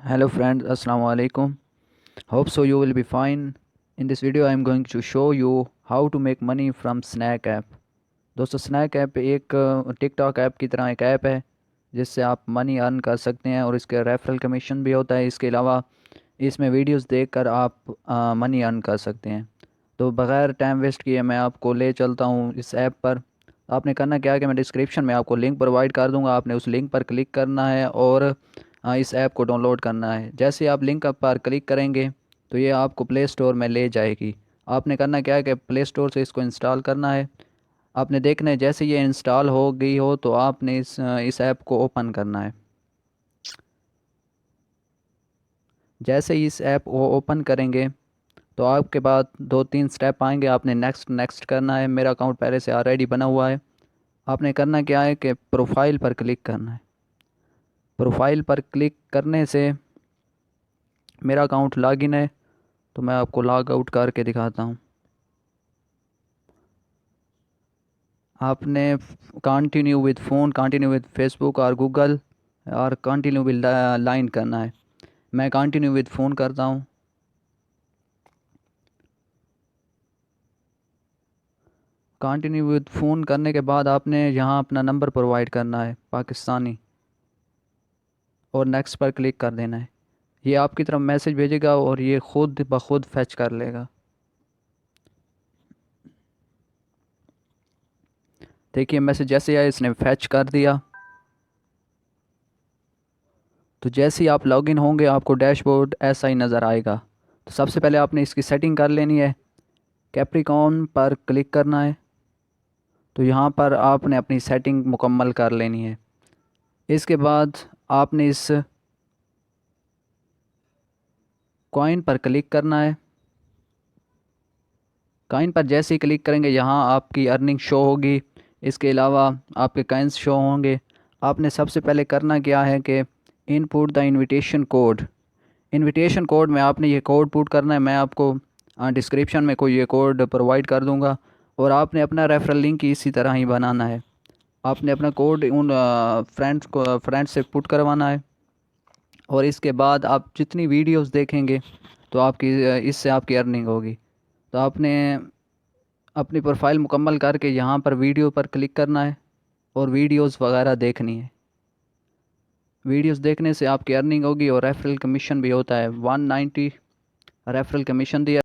Hello friends, Assalamu alaikum. Hope so you will be fine. In this video I am going to show you how to make money from Snack app. दोस्तों snack app एक TikTok app की तरह एक app है जिससे आप money earn कर सकते हैं और इसके रेफरल कमीशन भी होता है। इसके अलावा इसमें वीडियोस देखकर आप मनी अर्न कर सकते हैं। तो बग़ैर टाइम वेस्ट किए मैं आपको ले चलता हूँ इस ऐप पर। आपने करना क्या है कि मैं डिस्क्रिप्शन में आपको लिंक प्रोवाइड कर दूंगा, आपने उस लिंक पर क्लिक करना है और इस ऐप को डाउनलोड करना है। जैसे आप लिंक पर क्लिक करेंगे तो ये आपको प्ले स्टोर में ले जाएगी। आपने करना क्या है कि प्ले स्टोर से इसको इंस्टॉल करना है। आपने देखना है जैसे ये इंस्टॉल हो गई हो तो आपने इस ऐप को ओपन करना है। जैसे ही इस ऐप को ओपन करेंगे तो आपके पास दो तीन स्टेप आएंगे, आपने नेक्स्ट नेक्स्ट करना है। मेरा अकाउंट पहले से ऑलरेडी बना हुआ है। आपने करना क्या है कि प्रोफाइल पर क्लिक करना है। प्रोफाइल पर क्लिक करने से मेरा अकाउंट लॉगिन है तो मैं आपको लॉग आउट करके दिखाता हूँ। आपने continue with phone, continue with Facebook और गूगल और कंटिन्यू विद लाइन करना है। मैं कंटिन्यू विद फ़ोन करता हूँ। कंटिन्यू विद फ़ोन करने के बाद आपने यहाँ अपना नंबर प्रोवाइड करना है पाकिस्तानी और नेक्स्ट पर क्लिक कर देना है। ये आपकी तरफ मैसेज भेजेगा और ये खुद ब खुद फैच कर लेगा। देखिए मैसेज जैसे आया इसने फैच कर दिया। तो जैसे ही आप लॉगिन होंगे आपको डैशबोर्ड ऐसा ही नज़र आएगा। तो सबसे पहले आपने इसकी सेटिंग कर लेनी है। कैप्रिकॉन पर क्लिक करना है। तो यहाँ पर आपने अपनी सेटिंग मुकम्मल कर लेनी है। इसके बाद आपने इस कॉइन पर क्लिक करना है। कॉइन पर जैसे ही क्लिक करेंगे यहाँ आपकी अर्निंग शो होगी। इसके अलावा आपके कॉइन्स शो होंगे। आपने सबसे पहले करना क्या है कि input the invitation code. Invitation code में आपने ये कोड पुट करना है। मैं आपको डिस्क्रिप्शन में कोई ये कोड प्रोवाइड कर दूंगा और आपने अपना रेफरल लिंक इसी तरह ही बनाना है। आपने अपना कोड उन फ्रेंड्स से पुट करवाना है और इसके बाद आप जितनी वीडियोस देखेंगे तो आपकी इससे आपकी अर्निंग होगी। तो आपने अपनी प्रोफाइल मुकम्मल करके यहाँ पर वीडियो पर क्लिक करना है और वीडियोस वगैरह देखनी है। वीडियोस देखने से आपकी अर्निंग होगी और रेफरल कमीशन भी होता है 190 रेफरल कमीशन दिया।